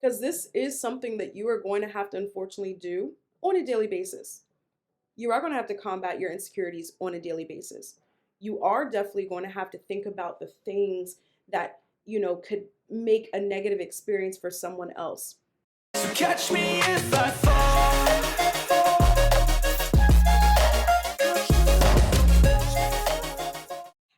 because this is something that you are going to have to unfortunately do on a daily basis. You are going to have to combat your insecurities on a daily basis. You are definitely going to have to think about the things that, could make a negative experience for someone else. So catch me if I fall.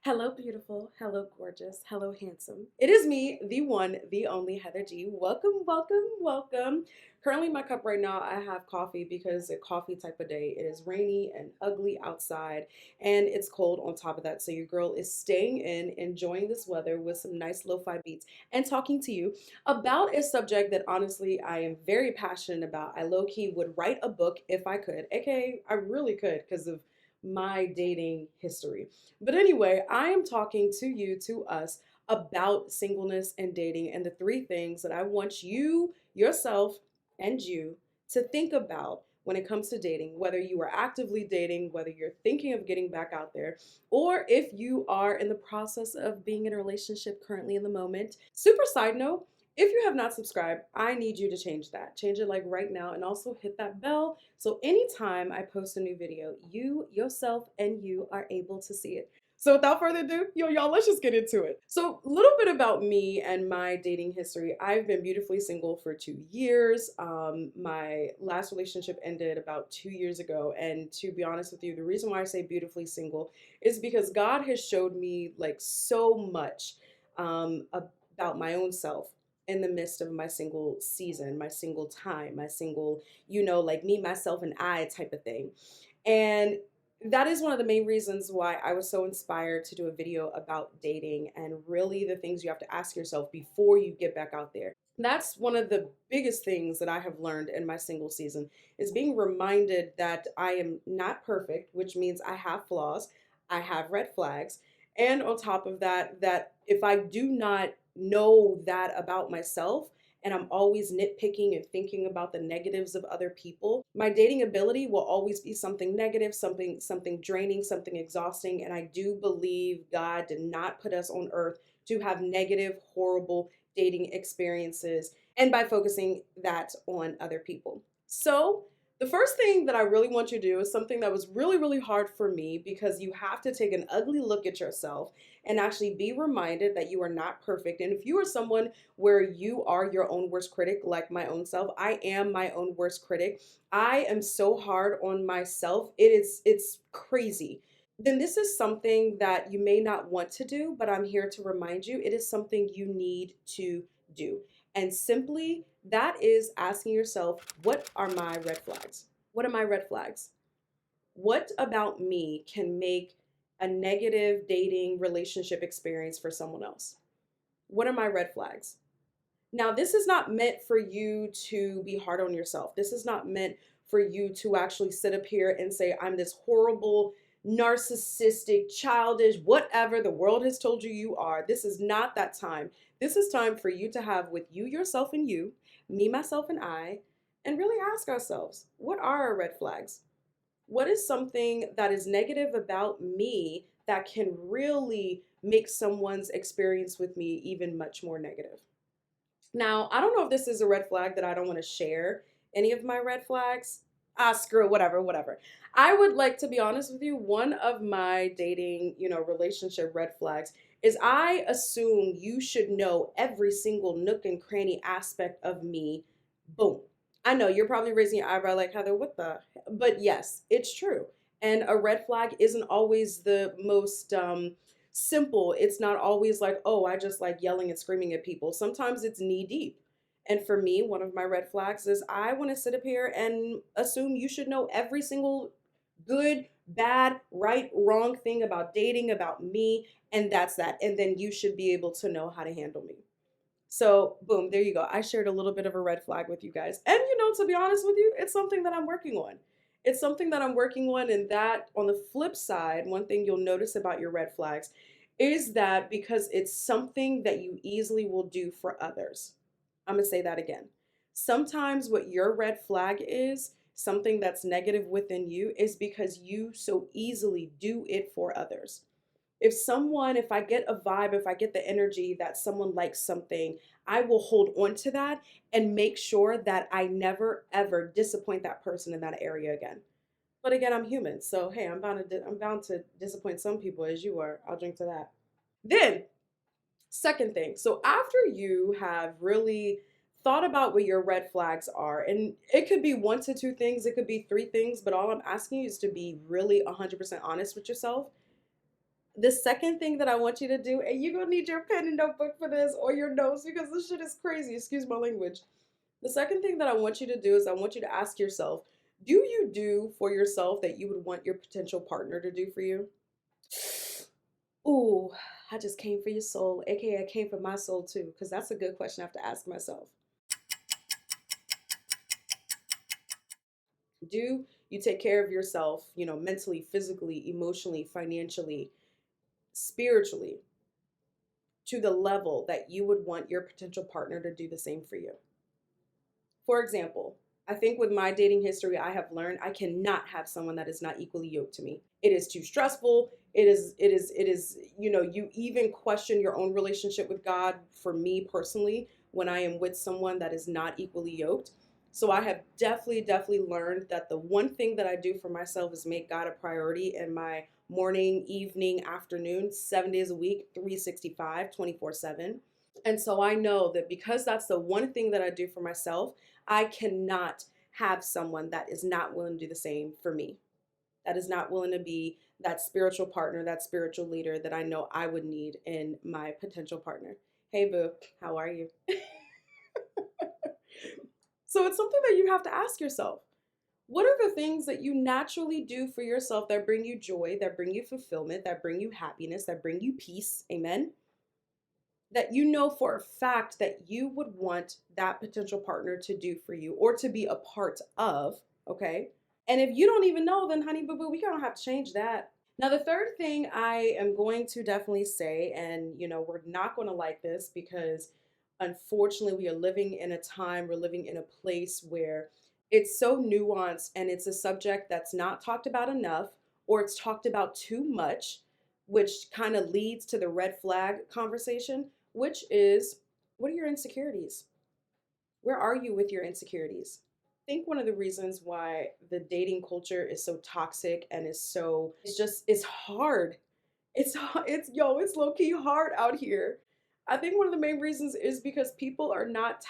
Hello, beautiful. Hello, gorgeous. Hello, handsome. It is me, the one, the only Heather G. Welcome, welcome, welcome. Currently, in my cup right now, I have coffee because it's a coffee type of day. It is rainy and ugly outside, and it's cold on top of that. So, your girl is staying in, enjoying this weather with some nice lo fi beats, and talking to you about a subject that honestly I am very passionate about. I low key would write a book if I could, aka, I really could because of my dating history. But anyway, I am talking to you, to us, about singleness and dating and the three things that I want you, yourself, and you to think about when it comes to dating, whether you are actively dating, whether you're thinking of getting back out there, or if you are in the process of being in a relationship currently in the moment. Super side note, if you have not subscribed, I need you to change that. Change it like right now and also hit that bell so anytime I post a new video, you, yourself, and you are able to see it. So without further ado, y'all, let's just get into it. So a little bit about me and my dating history. I've been beautifully single for 2 years. My last relationship ended about 2 years ago. And to be honest with you, the reason why I say beautifully single is because God has showed me like so much about my own self in the midst of my single season, my single time, my single, like me, myself, and I type of thing. And that is one of the main reasons why I was so inspired to do a video about dating and really the things you have to ask yourself before you get back out there. That's one of the biggest things that I have learned in my single season is being reminded that I am not perfect, which means I have flaws, I have red flags, and on top of that, that if I do not know that about myself, and I'm always nitpicking and thinking about the negatives of other people, my dating ability will always be something negative, something draining, something exhausting, and I do believe God did not put us on earth to have negative, horrible dating experiences and by focusing that on other people. So, the first thing that I really want you to do is something that was really, really hard for me because you have to take an ugly look at yourself and actually be reminded that you are not perfect. And if you are someone where you are your own worst critic, like my own self, I am my own worst critic. I am so hard on myself. It's crazy. Then this is something that you may not want to do, but I'm here to remind you it is something you need to do. And simply that is asking yourself, what are my red flags? What are my red flags? What about me can make a negative dating relationship experience for someone else? What are my red flags? Now, this is not meant for you to be hard on yourself. This is not meant for you to actually sit up here and say, I'm this horrible, narcissistic, childish, whatever the world has told you you are. This is not that time. This is time for you to have with you, yourself, and you, me, myself, and I, and really ask ourselves, what are our red flags? What is something that is negative about me that can really make someone's experience with me even much more negative? Now, I don't know if this is a red flag that I don't want to share any of my red flags. Ah, screw it, whatever, whatever. I would like to be honest with you. One of my dating, relationship red flags is I assume you should know every single nook and cranny aspect of me. Boom. I know you're probably raising your eyebrow like, Heather, what the? But yes, it's true. And a red flag isn't always the most simple. It's not always like, oh, I just like yelling and screaming at people. Sometimes it's knee deep. And for me, one of my red flags is I want to sit up here and assume you should know every single good, bad, right, wrong thing about dating, about me, and that's that. And then you should be able to know how to handle me. So, boom, there you go. I shared a little bit of a red flag with you guys. And, to be honest with you, it's something that I'm working on. It's something that I'm working on. And that, on the flip side, one thing you'll notice about your red flags is that because it's something that you easily will do for others. I'm going to say that again. Sometimes what your red flag is, something that's negative within you, is because you so easily do it for others. If I get a vibe, if I get the energy that someone likes something, I will hold on to that and make sure that I never ever disappoint that person in that area again. But again, I'm human, so hey, I'm bound to disappoint some people as you are. I'll drink to that. Then, second thing. So after you have really thought about what your red flags are, and it could be one to two things, it could be three things, but all I'm asking you is to be really 100% honest with yourself. The second thing that I want you to do, and you're gonna need your pen and notebook for this or your notes because this shit is crazy, excuse my language. The second thing that I want you to do is I want you to ask yourself, do you do for yourself that you would want your potential partner to do for you? Ooh, I just came for your soul, aka I came for my soul too, because that's a good question I have to ask myself. Do you take care of yourself, mentally, physically, emotionally, financially, spiritually, to the level that you would want your potential partner to do the same for you? For example, I think with my dating history, I have learned I cannot have someone that is not equally yoked to me. It is too stressful. You even question your own relationship with God for me personally when I am with someone that is not equally yoked. So I have definitely learned that the one thing that I do for myself is make God a priority in my morning, evening, afternoon, 7 days a week, 365, 24/7. And so I know that because that's the one thing that I do for myself, I cannot have someone that is not willing to do the same for me, that is not willing to be that spiritual partner, that spiritual leader that I know I would need in my potential partner. Hey, boo, how are you? So it's something that you have to ask yourself. What are the things that you naturally do for yourself that bring you joy, that bring you fulfillment, that bring you happiness, that bring you peace? Amen. That you know for a fact that you would want that potential partner to do for you or to be a part of, okay? And if you don't even know, then honey boo boo, we gonna have to change that. Now, the third thing I am going to definitely say, and we're not going to like this because unfortunately we are living in a time, we're living in a place where it's so nuanced and it's a subject that's not talked about enough or it's talked about too much, which kind of leads to the red flag conversation, which is, what are your insecurities? Where are you with your insecurities? I think one of the reasons why the dating culture is so toxic and it's hard. It's low key hard out here. I think one of the main reasons is because people are not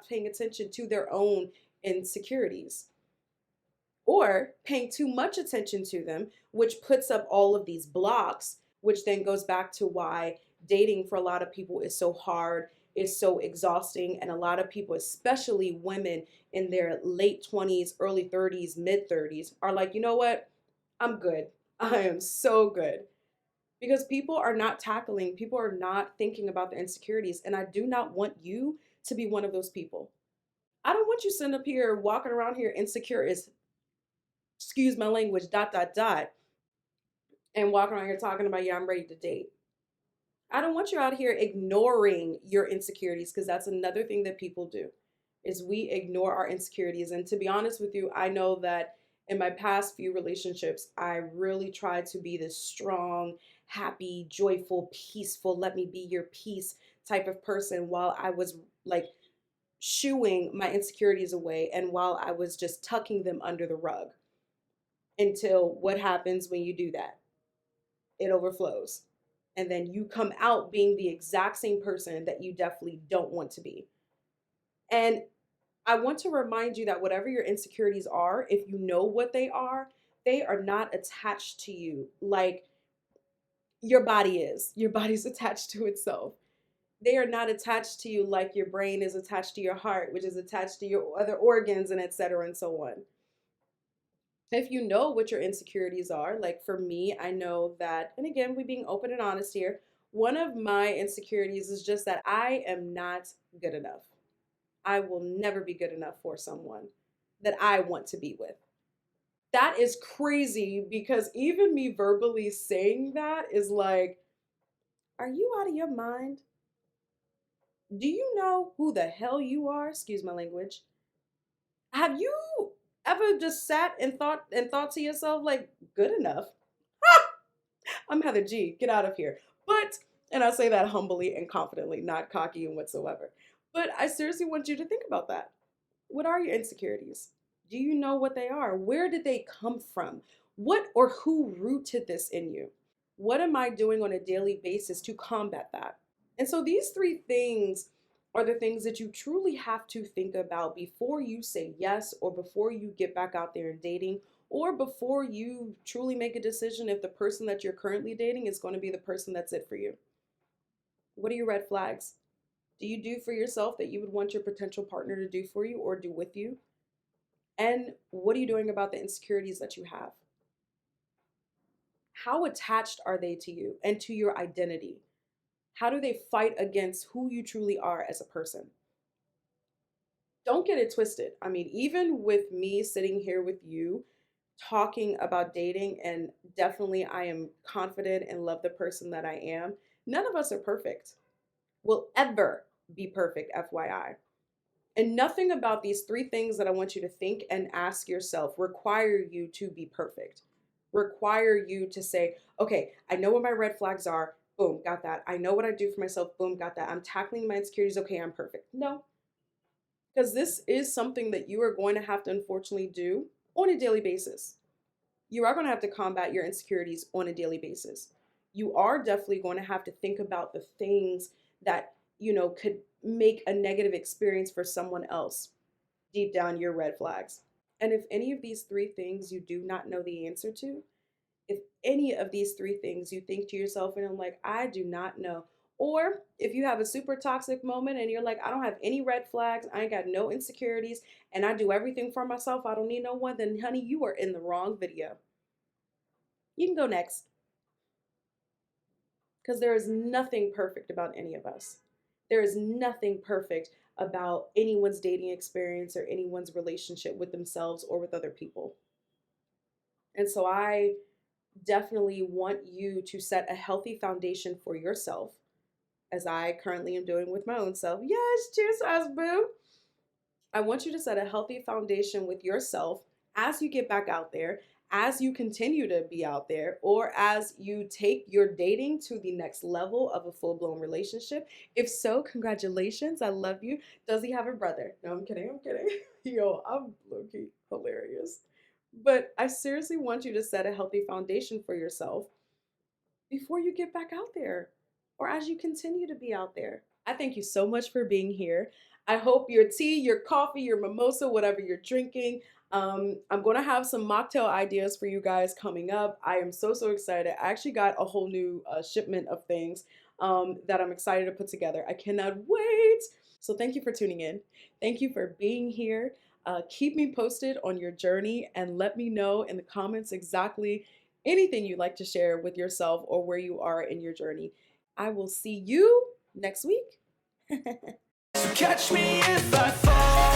paying attention to their own insecurities or paying too much attention to them, which puts up all of these blocks, which then goes back to why dating for a lot of people is so hard, is so exhausting. And a lot of people, especially women in their late 20s, early 30s, mid 30s, are like, you know what? I'm good. I am so good. Because people are not thinking about their insecurities. And I do not want you to be one of those people. I don't want you sitting up here walking around here insecure as, excuse my language, dot, dot, dot, and walking around here talking about, yeah, I'm ready to date. I don't want you out here ignoring your insecurities because that's another thing that people do is we ignore our insecurities. And to be honest with you, I know that in my past few relationships, I really tried to be this strong, happy, joyful, peaceful, let me be your peace type of person while I was like shooing my insecurities away and while I was just tucking them under the rug until what happens when you do that? It overflows. And then you come out being the exact same person that you definitely don't want to be. And I want to remind you that whatever your insecurities are, if you know what they are not attached to you like your body is. Your body's attached to itself. They are not attached to you like your brain is attached to your heart, which is attached to your other organs and etc. and so on. If you know what your insecurities are, like for me, I know that, and again, we being open and honest here, one of my insecurities is just that I am not good enough. I will never be good enough for someone that I want to be with. That is crazy because even me verbally saying that is like, are you out of your mind? Do you know who the hell you are? Excuse my language. Have you ever just sat and thought to yourself like, good enough? I'm Heather G. Get out of here. But, and I say that humbly and confidently, not cocky and whatsoever. But I seriously want you to think about that. What are your insecurities? Do you know what they are? Where did they come from? What or who rooted this in you? What am I doing on a daily basis to combat that? And so these three things are the things that you truly have to think about before you say yes, or before you get back out there and dating, or before you truly make a decision if the person that you're currently dating is going to be the person that's it for you. What are your red flags? Do you do for yourself that you would want your potential partner to do for you or do with you? And what are you doing about the insecurities that you have? How attached are they to you and to your identity? How do they fight against who you truly are as a person? Don't get it twisted. I mean, even with me sitting here with you talking about dating, and definitely I am confident and love the person that I am, none of us are perfect. Will ever be perfect, FYI. And nothing about these three things that I want you to think and ask yourself require you to be perfect. Require you to say, okay, I know what my red flags are. Boom, got that. I know what I do for myself. Boom, got that. I'm tackling my insecurities. Okay, I'm perfect. No, because this is something that you are going to have to unfortunately do on a daily basis. You are going to have to combat your insecurities on a daily basis. You are definitely going to have to think about the things that, could make a negative experience for someone else. Deep down, your red flags. And if any of these three things you do not know the answer to, if any of these three things you think to yourself and I'm like, I do not know. Or if you have a super toxic moment and you're like, I don't have any red flags, I ain't got no insecurities, and I do everything for myself, I don't need no one, then honey, you are in the wrong video. You can go next. Because there is nothing perfect about any of us. There is nothing perfect about anyone's dating experience or anyone's relationship with themselves or with other people. And so I definitely want you to set a healthy foundation for yourself, as I currently am doing with my own self. Yes, cheers, us, boo. I want you to set a healthy foundation with yourself as you get back out there, as you continue to be out there, or as you take your dating to the next level of a full blown relationship. If so, congratulations. I love you. Does he have a brother? No, I'm kidding. I'm kidding. Yo, I'm low key hilarious. But I seriously want you to set a healthy foundation for yourself before you get back out there or as you continue to be out there. I thank you so much for being here. I hope your tea, your coffee, your mimosa, whatever you're drinking. I'm going to have some mocktail ideas for you guys coming up. I am so, so excited. I actually got a whole new shipment of things that I'm excited to put together. I cannot wait. So thank you for tuning in. Thank you for being here. Keep me posted on your journey and let me know in the comments exactly anything you'd like to share with yourself or where you are in your journey. I will see you next week. So catch me if I fall.